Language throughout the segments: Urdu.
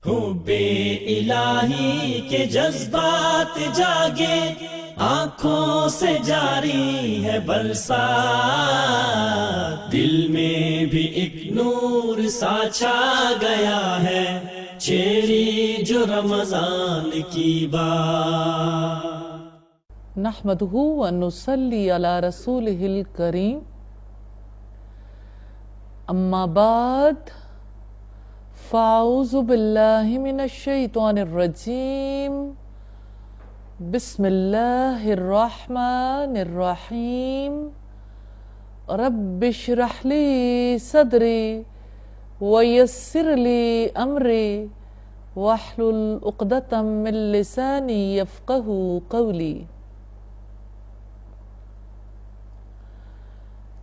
حب الہی کے جذبات جاگے، آنکھوں سے جاری ہے برسات، دل میں بھی ایک نور سا چھا گیا ہے، چھیڑی جو رمضان کی بات۔ نحمدہ ونصلی علی رسولہ الکریم، اما بعد فاعوذ باللہ من الشیطان الرجیم، بسم اللہ الرحمن الرحیم، رب اشرح لی صدری ویسر لی امری واحلل عقدۃ من لسانی یفقہوا قولی۔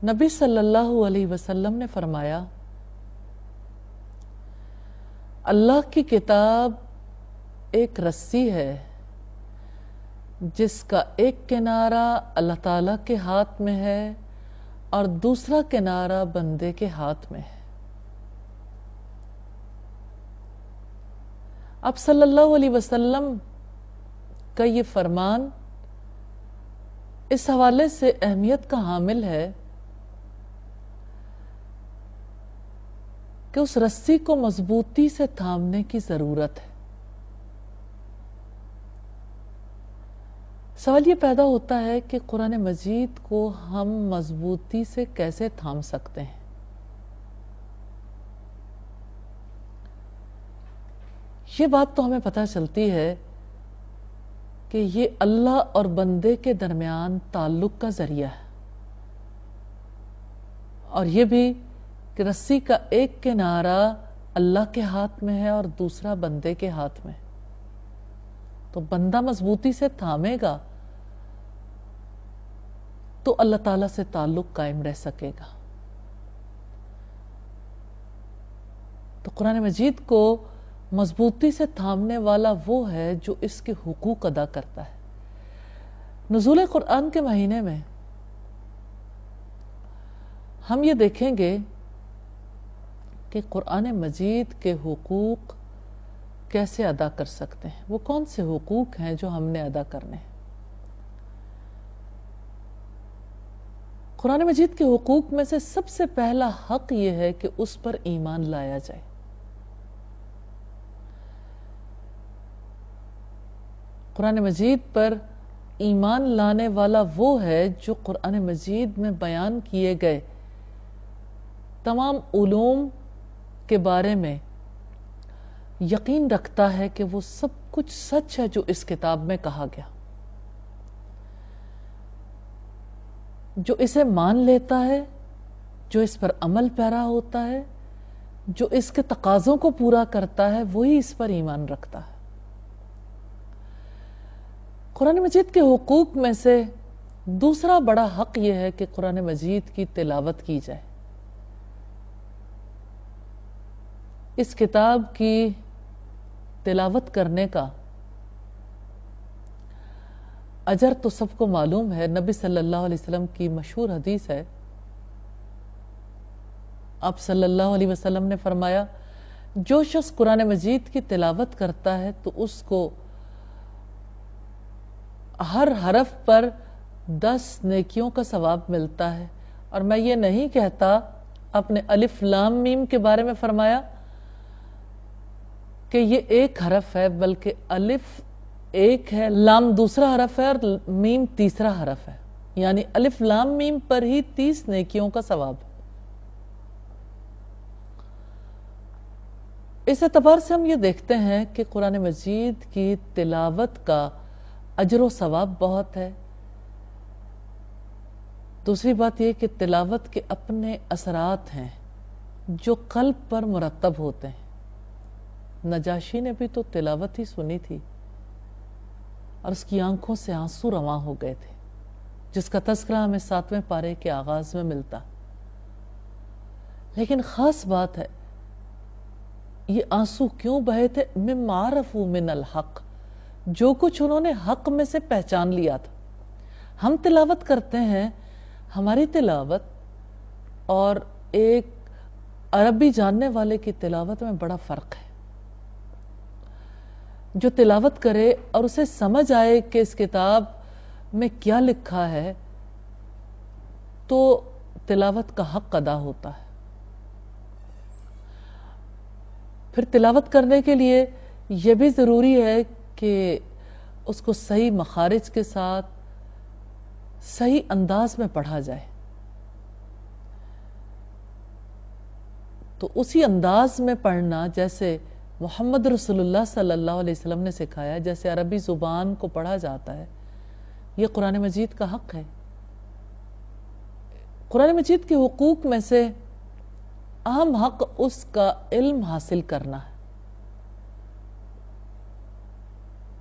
نبی صلی اللہ علیہ وسلم نے فرمایا، اللہ کی کتاب ایک رسی ہے جس کا ایک کنارہ اللہ تعالیٰ کے ہاتھ میں ہے اور دوسرا کنارہ بندے کے ہاتھ میں ہے۔ اب صلی اللہ علیہ وسلم کا یہ فرمان اس حوالے سے اہمیت کا حامل ہے کہ اس رسی کو مضبوطی سے تھامنے کی ضرورت ہے۔ سوال یہ پیدا ہوتا ہے کہ قرآن مجید کو ہم مضبوطی سے کیسے تھام سکتے ہیں؟ یہ بات تو ہمیں پتہ چلتی ہے کہ یہ اللہ اور بندے کے درمیان تعلق کا ذریعہ ہے، اور یہ بھی کہ رسی کا ایک کنارہ اللہ کے ہاتھ میں ہے اور دوسرا بندے کے ہاتھ میں۔ تو بندہ مضبوطی سے تھامے گا تو اللہ تعالیٰ سے تعلق قائم رہ سکے گا۔ تو قرآن مجید کو مضبوطی سے تھامنے والا وہ ہے جو اس کے حقوق ادا کرتا ہے۔ نزول قرآن کے مہینے میں ہم یہ دیکھیں گے کہ قرآن مجید کے حقوق کیسے ادا کر سکتے ہیں، وہ کون سے حقوق ہیں جو ہم نے ادا کرنے ہیں۔ قرآن مجید کے حقوق میں سے سب سے پہلا حق یہ ہے کہ اس پر ایمان لایا جائے۔ قرآن مجید پر ایمان لانے والا وہ ہے جو قرآن مجید میں بیان کیے گئے تمام علوم کے بارے میں یقین رکھتا ہے کہ وہ سب کچھ سچ ہے جو اس کتاب میں کہا گیا، جو اسے مان لیتا ہے، جو اس پر عمل پیرا ہوتا ہے، جو اس کے تقاضوں کو پورا کرتا ہے، وہی اس پر ایمان رکھتا ہے۔ قرآن مجید کے حقوق میں سے دوسرا بڑا حق یہ ہے کہ قرآن مجید کی تلاوت کی جائے۔ اس کتاب کی تلاوت کرنے کا اجر تو سب کو معلوم ہے۔ نبی صلی اللہ علیہ وسلم کی مشہور حدیث ہے، آپ صلی اللہ علیہ وسلم نے فرمایا، جو شخص قرآن مجید کی تلاوت کرتا ہے تو اس کو ہر حرف پر 10 نیکیوں کا ثواب ملتا ہے۔ اور میں یہ نہیں کہتا، اپنے الف لام میم کے بارے میں فرمایا کہ یہ ایک حرف ہے، بلکہ الف ایک ہے، لام دوسرا حرف ہے اور میم تیسرا حرف ہے، یعنی الف لام میم پر ہی 30 نیکیوں کا ثواب ہے۔ اس اعتبار سے ہم یہ دیکھتے ہیں کہ قرآن مجید کی تلاوت کا اجر و ثواب بہت ہے۔ دوسری بات یہ کہ تلاوت کے اپنے اثرات ہیں جو قلب پر مرتب ہوتے ہیں۔ نجاشی نے بھی تو تلاوت ہی سنی تھی اور اس کی آنکھوں سے آنسو رواں ہو گئے تھے، جس کا تذکرہ ہمیں 7ویں پارے کے آغاز میں ملتا۔ لیکن خاص بات ہے، یہ آنسو کیوں بہے تھے؟ مما عرفوا من الحق، جو کچھ انہوں نے حق میں سے پہچان لیا تھا۔ ہم تلاوت کرتے ہیں، ہماری تلاوت اور ایک عربی جاننے والے کی تلاوت میں بڑا فرق ہے۔ جو تلاوت کرے اور اسے سمجھ آئے کہ اس کتاب میں کیا لکھا ہے تو تلاوت کا حق ادا ہوتا ہے۔ پھر تلاوت کرنے کے لیے یہ بھی ضروری ہے کہ اس کو صحیح مخارج کے ساتھ صحیح انداز میں پڑھا جائے، تو اسی انداز میں پڑھنا جیسے محمد رسول اللہ صلی اللہ علیہ وسلم نے سکھایا، جیسے عربی زبان کو پڑھا جاتا ہے، یہ قرآن مجید کا حق ہے۔ قرآن مجید کے حقوق میں سے اہم حق اس کا علم حاصل کرنا ہے۔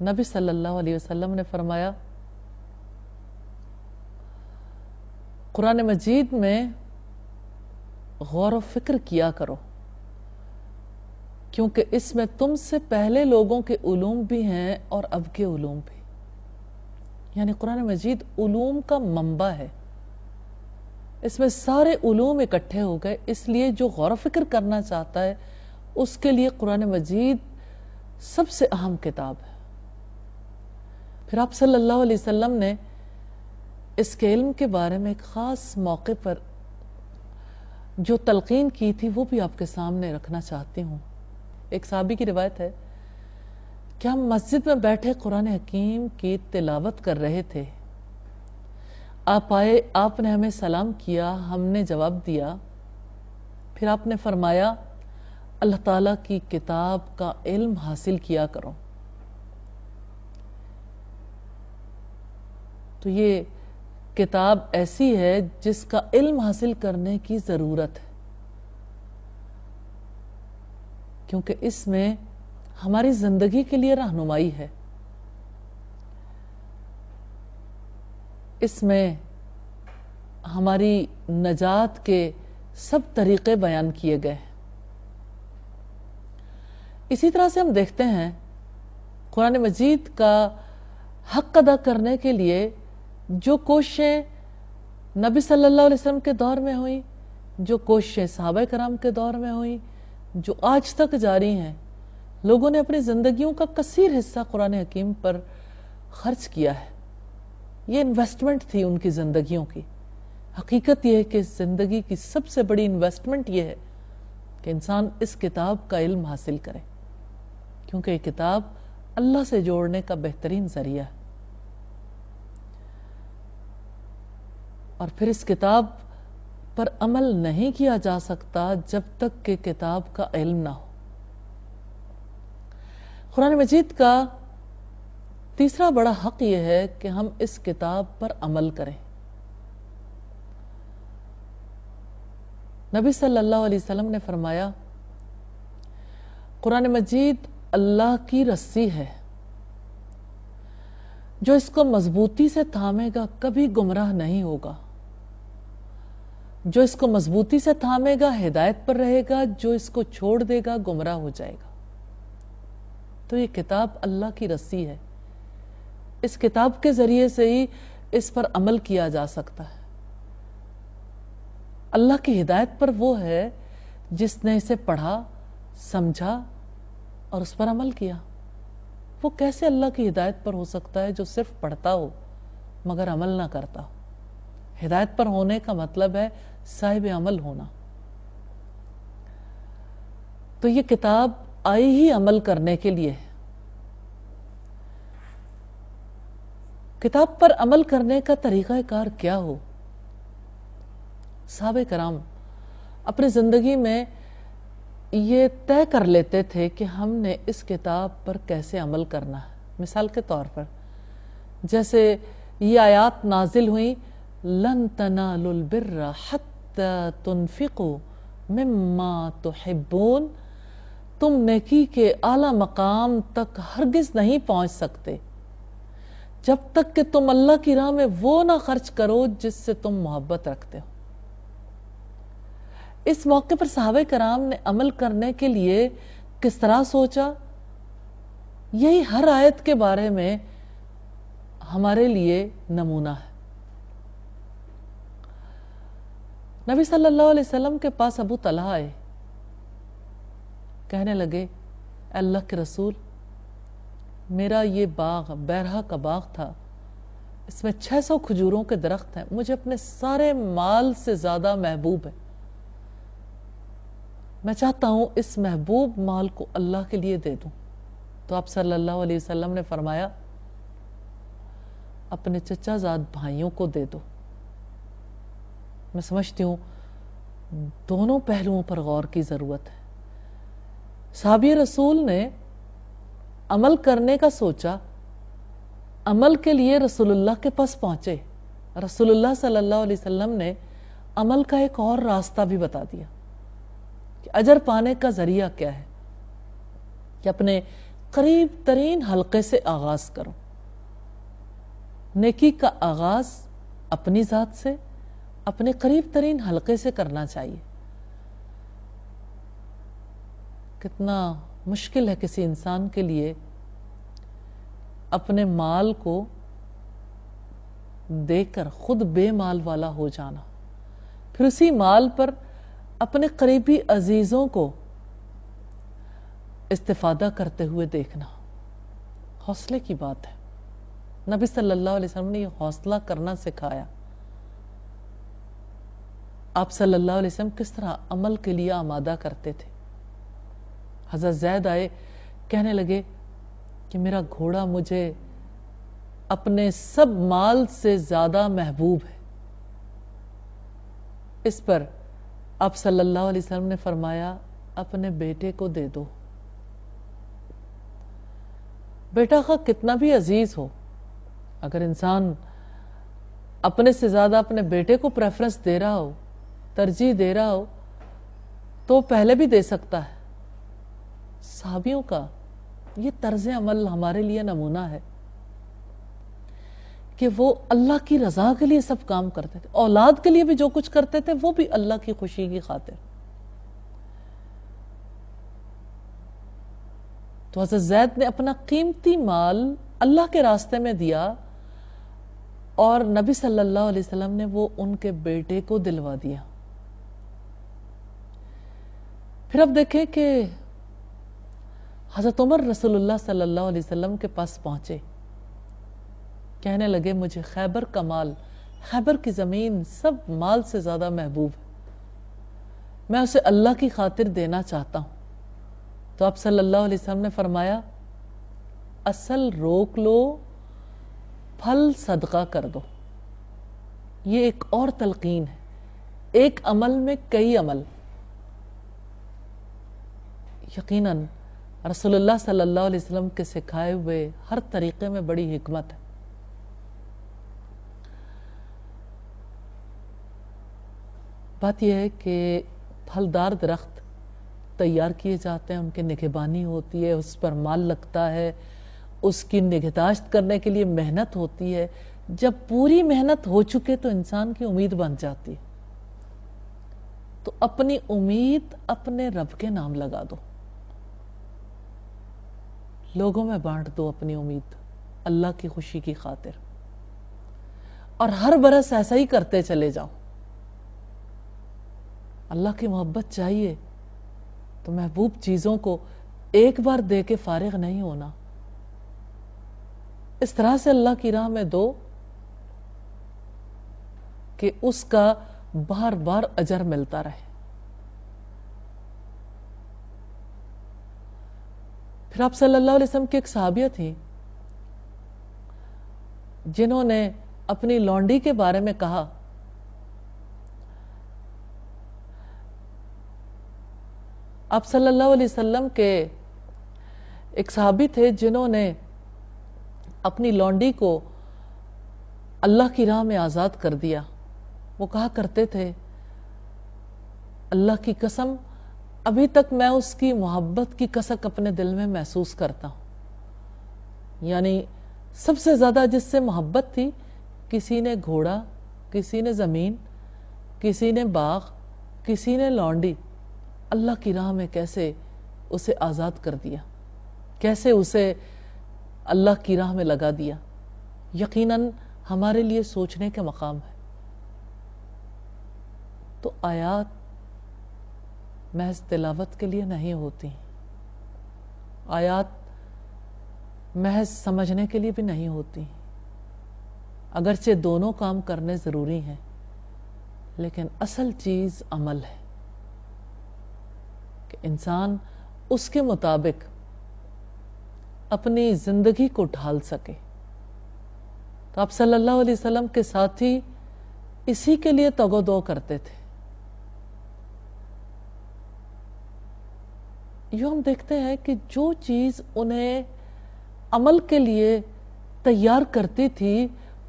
نبی صلی اللہ علیہ وسلم نے فرمایا، قرآن مجید میں غور و فکر کیا کرو، کیونکہ اس میں تم سے پہلے لوگوں کے علوم بھی ہیں اور اب کے علوم بھی۔ یعنی قرآن مجید علوم کا منبع ہے، اس میں سارے علوم اکٹھے ہو گئے، اس لیے جو غور و فکر کرنا چاہتا ہے اس کے لیے قرآن مجید سب سے اہم کتاب ہے۔ پھر آپ صلی اللہ علیہ وسلم نے اس کے علم کے بارے میں ایک خاص موقع پر جو تلقین کی تھی وہ بھی آپ کے سامنے رکھنا چاہتی ہوں۔ ایک صحابی کی روایت ہے کہ ہم مسجد میں بیٹھے قرآن حکیم کی تلاوت کر رہے تھے، آپ آئے، آپ نے ہمیں سلام کیا، ہم نے جواب دیا، پھر آپ نے فرمایا اللہ تعالیٰ کی کتاب کا علم حاصل کیا کرو۔ تو یہ کتاب ایسی ہے جس کا علم حاصل کرنے کی ضرورت ہے، کیونکہ اس میں ہماری زندگی کے لیے رہنمائی ہے، اس میں ہماری نجات کے سب طریقے بیان کیے گئے ہیں۔ اسی طرح سے ہم دیکھتے ہیں قرآن مجید کا حق ادا کرنے کے لیے جو کوششیں نبی صلی اللہ علیہ وسلم کے دور میں ہوئیں، جو کوششیں صحابہ کرام کے دور میں ہوئیں، جو آج تک جاری ہیں، لوگوں نے اپنی زندگیوں کا کثیر حصہ قرآن حکیم پر خرچ کیا ہے۔ یہ انویسٹمنٹ تھی ان کی زندگیوں کی۔ حقیقت یہ ہے کہ زندگی کی سب سے بڑی انویسٹمنٹ یہ ہے کہ انسان اس کتاب کا علم حاصل کرے، کیونکہ یہ کتاب اللہ سے جوڑنے کا بہترین ذریعہ ہے۔ اور پھر اس کتاب پر عمل نہیں کیا جا سکتا جب تک کہ کتاب کا علم نہ ہو۔ قرآن مجید کا تیسرا بڑا حق یہ ہے کہ ہم اس کتاب پر عمل کریں۔ نبی صلی اللہ علیہ وسلم نے فرمایا، قرآن مجید اللہ کی رسی ہے، جو اس کو مضبوطی سے تھامے گا کبھی گمراہ نہیں ہوگا، جو اس کو مضبوطی سے تھامے گا ہدایت پر رہے گا، جو اس کو چھوڑ دے گا گمراہ ہو جائے گا۔ تو یہ کتاب اللہ کی رسی ہے، اس کتاب کے ذریعے سے ہی اس پر عمل کیا جا سکتا ہے۔ اللہ کی ہدایت پر وہ ہے جس نے اسے پڑھا، سمجھا اور اس پر عمل کیا۔ وہ کیسے اللہ کی ہدایت پر ہو سکتا ہے جو صرف پڑھتا ہو مگر عمل نہ کرتا ہو؟ ہدایت پر ہونے کا مطلب ہے صاحب عمل ہونا۔ تو یہ کتاب آئی ہی عمل کرنے کے لیے ہے۔ کتاب پر عمل کرنے کا طریقہ کار کیا ہو؟ صحابہ کرام اپنی زندگی میں یہ طے کر لیتے تھے کہ ہم نے اس کتاب پر کیسے عمل کرنا ہے۔ مثال کے طور پر جیسے یہ آیات نازل ہوئیں، لَن تَنَالُوا الْبِرَّ حَتَّى تُنْفِقُوا مِمَّا تُحِبُّونَ، تم نیکی کے اعلیٰ مقام تک ہرگز نہیں پہنچ سکتے جب تک کہ تم اللہ کی راہ میں وہ نہ خرچ کرو جس سے تم محبت رکھتے ہو۔ اس موقع پر صحابہ کرام نے عمل کرنے کے لیے کس طرح سوچا، یہی ہر آیت کے بارے میں ہمارے لیے نمونہ ہے۔ نبی صلی اللہ علیہ وسلم کے پاس ابو طلحہ آئے، کہنے لگے، اے اللہ کے رسول، میرا یہ باغ بیرہا کا باغ تھا، اس میں 600 کھجوروں کے درخت ہیں، مجھے اپنے سارے مال سے زیادہ محبوب ہے، میں چاہتا ہوں اس محبوب مال کو اللہ کے لیے دے دوں۔ تو آپ صلی اللہ علیہ وسلم نے فرمایا اپنے چچا زاد بھائیوں کو دے دو۔ میں سمجھتی ہوں دونوں پہلوؤں پر غور کی ضرورت ہے۔ صحابی رسول نے عمل کرنے کا سوچا، عمل کے لیے رسول اللہ کے پاس پہنچے، رسول اللہ صلی اللہ علیہ وسلم نے عمل کا ایک اور راستہ بھی بتا دیا کہ اجر پانے کا ذریعہ کیا ہے، کہ اپنے قریب ترین حلقے سے آغاز کرو۔ نیکی کا آغاز اپنی ذات سے، اپنے قریب ترین حلقے سے کرنا چاہیے۔ کتنا مشکل ہے کسی انسان کے لیے اپنے مال کو دے کر خود بے مال والا ہو جانا، پھر اسی مال پر اپنے قریبی عزیزوں کو استفادہ کرتے ہوئے دیکھنا۔ حوصلے کی بات ہے، نبی صلی اللہ علیہ وسلم نے یہ حوصلہ کرنا سکھایا۔ آپ صلی اللہ علیہ وسلم کس طرح عمل کے لیے آمادہ کرتے تھے۔ حضرت زید آئے، کہنے لگے کہ میرا گھوڑا مجھے اپنے سب مال سے زیادہ محبوب ہے۔ اس پر آپ صلی اللہ علیہ وسلم نے فرمایا اپنے بیٹے کو دے دو۔ بیٹا خواہ کتنا بھی عزیز ہو، اگر انسان اپنے سے زیادہ اپنے بیٹے کو پریفرنس دے رہا ہو، ترجیح دے رہا ہو، تو پہلے بھی دے سکتا ہے۔ صحابیوں کا یہ طرز عمل ہمارے لیے نمونہ ہے کہ وہ اللہ کی رضا کے لیے سب کام کرتے تھے، اولاد کے لیے بھی جو کچھ کرتے تھے وہ بھی اللہ کی خوشی کی خاطر۔ تو حضرت زید نے اپنا قیمتی مال اللہ کے راستے میں دیا اور نبی صلی اللہ علیہ وسلم نے وہ ان کے بیٹے کو دلوا دیا۔ پھر اب دیکھیں کہ حضرت عمر رسول اللہ صلی اللہ علیہ وسلم کے پاس پہنچے، کہنے لگے مجھے خیبر کا مال، خیبر کی زمین سب مال سے زیادہ محبوب ہے، میں اسے اللہ کی خاطر دینا چاہتا ہوں۔ تو آپ صلی اللہ علیہ وسلم نے فرمایا اصل روک لو، پھل صدقہ کر دو۔ یہ ایک اور تلقین ہے، ایک عمل میں کئی عمل۔ یقیناً رسول اللہ صلی اللہ علیہ وسلم کے سکھائے ہوئے ہر طریقے میں بڑی حکمت ہے۔ بات یہ ہے کہ پھلدار درخت تیار کیے جاتے ہیں، ان کی نگہبانی ہوتی ہے، اس پر مال لگتا ہے، اس کی نگہداشت کرنے کے لیے محنت ہوتی ہے۔ جب پوری محنت ہو چکے تو انسان کی امید بن جاتی ہے، تو اپنی امید اپنے رب کے نام لگا دو، لوگوں میں بانٹ دو اپنی امید اللہ کی خوشی کی خاطر، اور ہر برس ایسا ہی کرتے چلے جاؤ۔ اللہ کی محبت چاہیے تو محبوب چیزوں کو ایک بار دے کے فارغ نہیں ہونا، اس طرح سے اللہ کی راہ میں دو کہ اس کا بار بار اجر ملتا رہے۔ پھر آپ صلی اللہ علیہ وسلم کی ایک صحابیہ تھی جنہوں نے اپنی لونڈی کے بارے میں کہا آپ صلی اللہ علیہ وسلم کے ایک صحابی تھے جنہوں نے اپنی لونڈی کو اللہ کی راہ میں آزاد کر دیا۔ وہ کہا کرتے تھے اللہ کی قسم ابھی تک میں اس کی محبت کی کسک اپنے دل میں محسوس کرتا ہوں۔ یعنی سب سے زیادہ جس سے محبت تھی، کسی نے گھوڑا، کسی نے زمین، کسی نے باغ، کسی نے لونڈی، اللہ کی راہ میں کیسے اسے آزاد کر دیا، کیسے اسے اللہ کی راہ میں لگا دیا۔ یقیناً ہمارے لیے سوچنے کے مقام ہے۔ تو آیات محض تلاوت کے لیے نہیں ہوتی، آیات محض سمجھنے کے لیے بھی نہیں ہوتی، اگرچہ دونوں کام کرنے ضروری ہیں، لیکن اصل چیز عمل ہے کہ انسان اس کے مطابق اپنی زندگی کو ڈھال سکے۔ تو آپ صلی اللہ علیہ وسلم کے ساتھی اسی کے لیے تگ و دو کرتے تھے۔ یوں ہم دیکھتے ہیں کہ جو چیز انہیں عمل کے لیے تیار کرتی تھی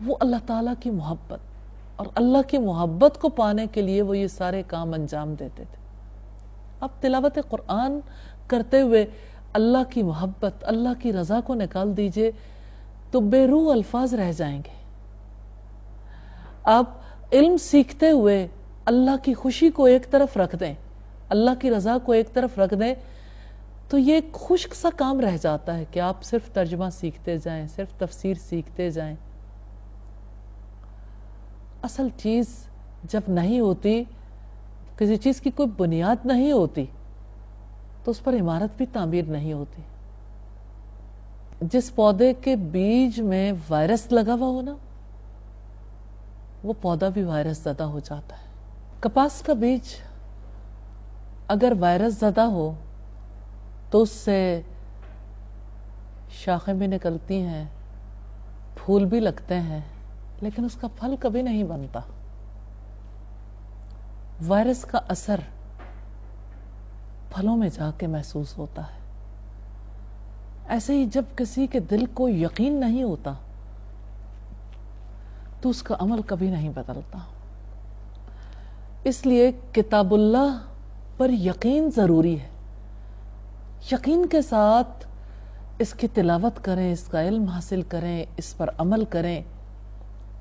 وہ اللہ تعالیٰ کی محبت، اور اللہ کی محبت کو پانے کے لیے وہ یہ سارے کام انجام دیتے تھے۔ اب تلاوت قرآن کرتے ہوئے اللہ کی محبت، اللہ کی رضا کو نکال دیجئے تو بے روح الفاظ رہ جائیں گے۔ آپ علم سیکھتے ہوئے اللہ کی خوشی کو ایک طرف رکھ دیں، اللہ کی رضا کو ایک طرف رکھ دیں، تو یہ ایک خشک سا کام رہ جاتا ہے کہ آپ صرف ترجمہ سیکھتے جائیں، صرف تفسیر سیکھتے جائیں۔ اصل چیز جب نہیں ہوتی، کسی چیز کی کوئی بنیاد نہیں ہوتی، تو اس پر عمارت بھی تعمیر نہیں ہوتی۔ جس پودے کے بیج میں وائرس لگا ہوا ہو نا، وہ پودا بھی وائرس زدہ ہو جاتا ہے۔ کپاس کا بیج اگر وائرس زدہ ہو تو اس سے شاخیں بھی نکلتی ہیں، پھول بھی لگتے ہیں، لیکن اس کا پھل کبھی نہیں بنتا۔ وائرس کا اثر پھلوں میں جا کے محسوس ہوتا ہے۔ ایسے ہی جب کسی کے دل کو یقین نہیں ہوتا تو اس کا عمل کبھی نہیں بدلتا۔ اس لیے کتاب اللہ پر یقین ضروری ہے۔ یقین کے ساتھ اس کی تلاوت کریں، اس کا علم حاصل کریں، اس پر عمل کریں،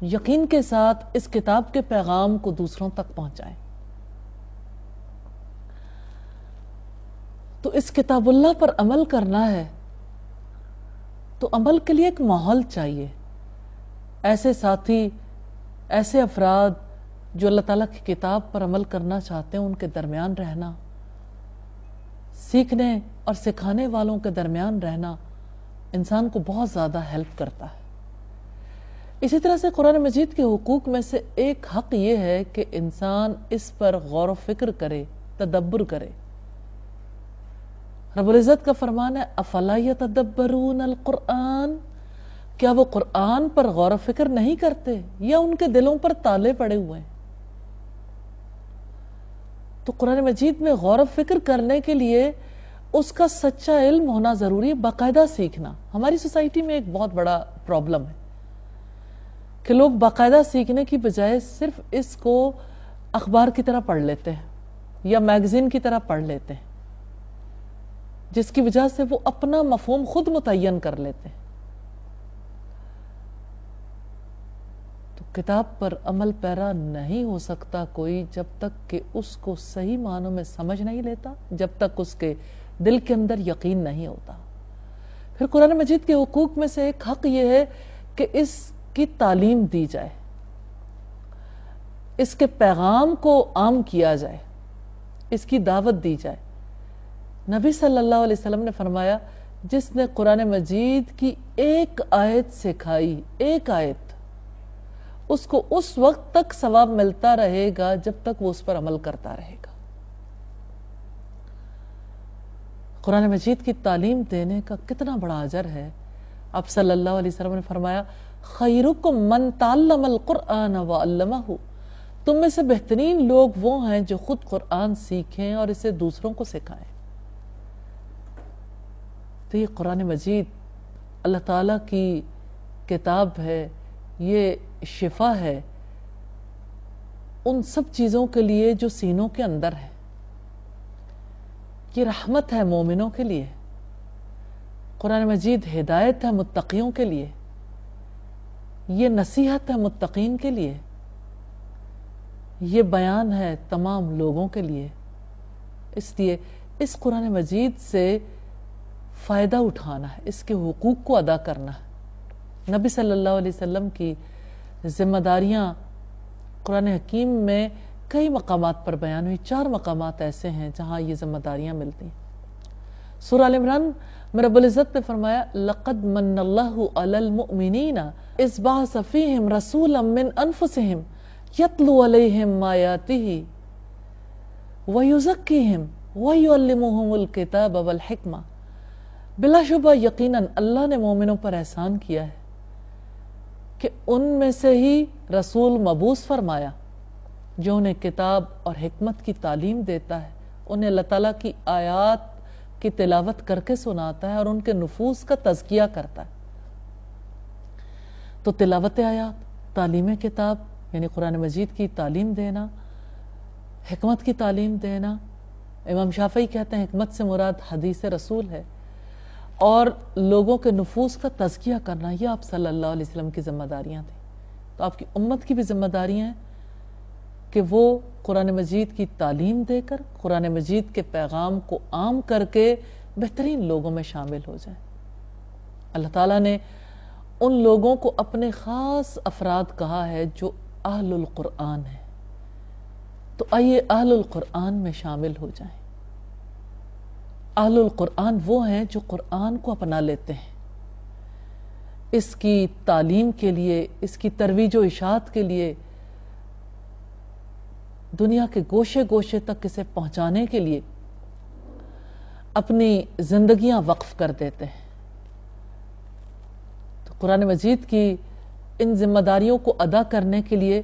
یقین کے ساتھ اس کتاب کے پیغام کو دوسروں تک پہنچائیں۔ تو اس کتاب اللہ پر عمل کرنا ہے تو عمل کے لیے ایک ماحول چاہیے، ایسے ساتھی، ایسے افراد جو اللہ تعالیٰ کی کتاب پر عمل کرنا چاہتے ہیں ان کے درمیان رہنا، سیکھنے اور سکھانے والوں کے درمیان رہنا انسان کو بہت زیادہ ہیلپ کرتا ہے۔ اسی طرح سے قرآن مجید کے حقوق میں سے ایک حق یہ ہے کہ انسان اس پر غور و فکر کرے، تدبر کرے۔ رب العزت کا فرمان ہے افلا یتدبرون القرآن، کیا وہ قرآن پر غور و فکر نہیں کرتے یا ان کے دلوں پر تالے پڑے ہوئے ہیں؟ تو قرآن مجید میں غور و فکر کرنے کے لیے اس کا سچا علم ہونا ضروری ہے، باقاعدہ سیکھنا۔ ہماری سوسائٹی میں ایک بہت بڑا پرابلم ہے کہ لوگ باقاعدہ سیکھنے کی بجائے صرف اس کو اخبار کی طرح پڑھ لیتے ہیں یا میگزین کی طرح پڑھ لیتے ہیں، جس کی وجہ سے وہ اپنا مفہوم خود متعین کر لیتے ہیں۔ تو کتاب پر عمل پیرا نہیں ہو سکتا کوئی جب تک کہ اس کو صحیح معنوں میں سمجھ نہیں لیتا، جب تک اس کے دل کے اندر یقین نہیں ہوتا۔ پھر قرآن مجید کے حقوق میں سے ایک حق یہ ہے کہ اس کی تعلیم دی جائے، اس کے پیغام کو عام کیا جائے، اس کی دعوت دی جائے۔ نبی صلی اللہ علیہ وسلم نے فرمایا جس نے قرآن مجید کی ایک آیت سکھائی، ایک آیت، اس کو اس وقت تک ثواب ملتا رہے گا جب تک وہ اس پر عمل کرتا رہے گا۔ قرآن مجید کی تعلیم دینے کا کتنا بڑا اجر ہے۔ آپ صلی اللہ علیہ وسلم نے فرمایا خیرکم من تعلم القرآن وعلمہ، تم میں سے بہترین لوگ وہ ہیں جو خود قرآن سیکھیں اور اسے دوسروں کو سکھائیں۔ تو یہ قرآن مجید اللہ تعالیٰ کی کتاب ہے، یہ شفا ہے ان سب چیزوں کے لیے جو سینوں کے اندر ہے۔ یہ رحمت ہے مومنوں کے لیے، قرآن مجید ہدایت ہے متقیوں کے لیے، یہ نصیحت ہے متقین کے لیے، یہ بیان ہے تمام لوگوں کے لیے۔ اس لیے اس قرآن مجید سے فائدہ اٹھانا ہے، اس کے حقوق کو ادا کرنا ہے۔ نبی صلی اللہ علیہ وسلم کی ذمہ داریاں قرآن حکیم میں کئی مقامات پر بیان ہوئی، 4 مقامات ایسے ہیں جہاں یہ ذمہ داریاں ملتی ہیں۔ سورہ ال عمران میرا رب العزت نے فرمایا لقد من اللہ علی الْمُؤْمِنِينَ اذ بعث فیہم رسولا من انفسہم یتلو علیہم آیاتہ ویزکیہم ویعلمہم الکتاب والحکمہ۔ بلا شبہ یقیناً اللہ نے مومنوں پر احسان کیا ہے کہ ان میں سے ہی رسول مبعوث فرمایا جو انہیں کتاب اور حکمت کی تعلیم دیتا ہے، انہیں اللہ تعالیٰ کی آیات کی تلاوت کر کے سناتا ہے اور ان کے نفوس کا تزکیہ کرتا ہے۔ تو تلاوت آیات، تعلیم کتاب یعنی قرآن مجید کی تعلیم دینا، حکمت کی تعلیم دینا، امام شافعی کہتے ہیں حکمت سے مراد حدیث رسول ہے، اور لوگوں کے نفوس کا تزکیہ کرنا، یہ آپ صلی اللہ علیہ وسلم کی ذمہ داریاں تھیں۔ تو آپ کی امت کی بھی ذمہ داریاں ہیں کہ وہ قرآن مجید کی تعلیم دے کر، قرآن مجید کے پیغام کو عام کر کے بہترین لوگوں میں شامل ہو جائیں۔ اللہ تعالیٰ نے ان لوگوں کو اپنے خاص افراد کہا ہے جو اہل القرآن ہیں، تو آئیے اہل القرآن میں شامل ہو جائیں۔ اہل القرآن وہ ہیں جو قرآن کو اپنا لیتے ہیں، اس کی تعلیم کے لیے، اس کی ترویج و اشاعت کے لیے، دنیا کے گوشے گوشے تک اسے پہنچانے کے لیے اپنی زندگیاں وقف کر دیتے ہیں۔ تو قرآن مجید کی ان ذمہ داریوں کو ادا کرنے کے لیے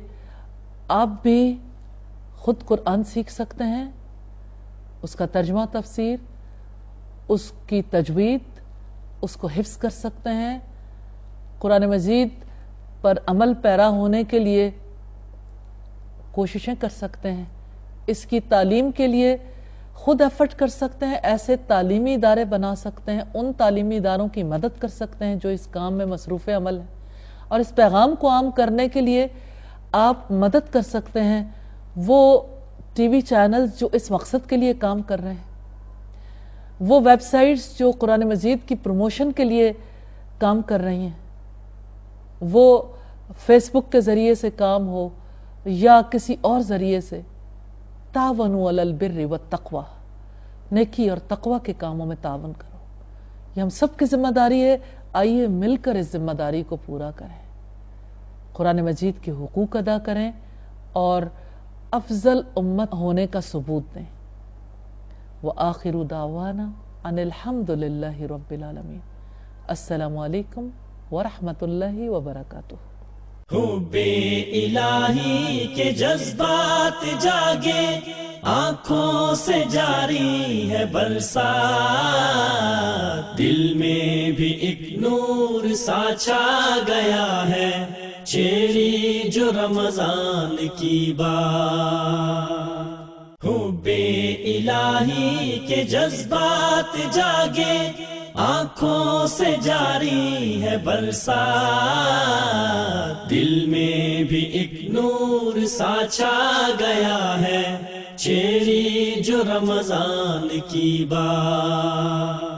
آپ بھی خود قرآن سیکھ سکتے ہیں، اس کا ترجمہ تفسیر، اس کی تجوید، اس کو حفظ کر سکتے ہیں، قرآن مجید پر عمل پیرا ہونے کے لیے کوششیں کر سکتے ہیں، اس کی تعلیم کے لیے خود ایفرٹ کر سکتے ہیں، ایسے تعلیمی ادارے بنا سکتے ہیں، ان تعلیمی اداروں کی مدد کر سکتے ہیں جو اس کام میں مصروف عمل ہیں، اور اس پیغام کو عام کرنے کے لیے آپ مدد کر سکتے ہیں وہ ٹی وی چینلز جو اس مقصد کے لیے کام کر رہے ہیں، وہ ویب سائٹس جو قرآن مجید کی پروموشن کے لیے کام کر رہی ہیں، وہ فیس بک کے ذریعے سے کام ہو یا کسی اور ذریعے سے، تعاونوا علی البر والتقوی، نیکی اور تقوی کے کاموں میں تعاون کرو۔ یہ ہم سب کی ذمہ داری ہے، آئیے مل کر اس ذمہ داری کو پورا کریں، قرآن مجید کے حقوق ادا کریں اور افضل امت ہونے کا ثبوت دیں۔ وآخر دعوانا ان الحمد للہ رب العالمین۔ السلام علیکم ورحمۃ اللہ وبرکاتہ۔ حب الہی کے جذبات جاگے، آنکھوں سے جاری ہے برسات، دل میں بھی ایک نور سا چھا گیا ہے، چھیڑی جو رمضان کی بات۔ حب الہی کے جذبات جاگے، آنکھوں سے جاری ہے برسات، دل میں بھی ایک نور سا چھا گیا ہے، چھیڑی جو رمضان کی بات۔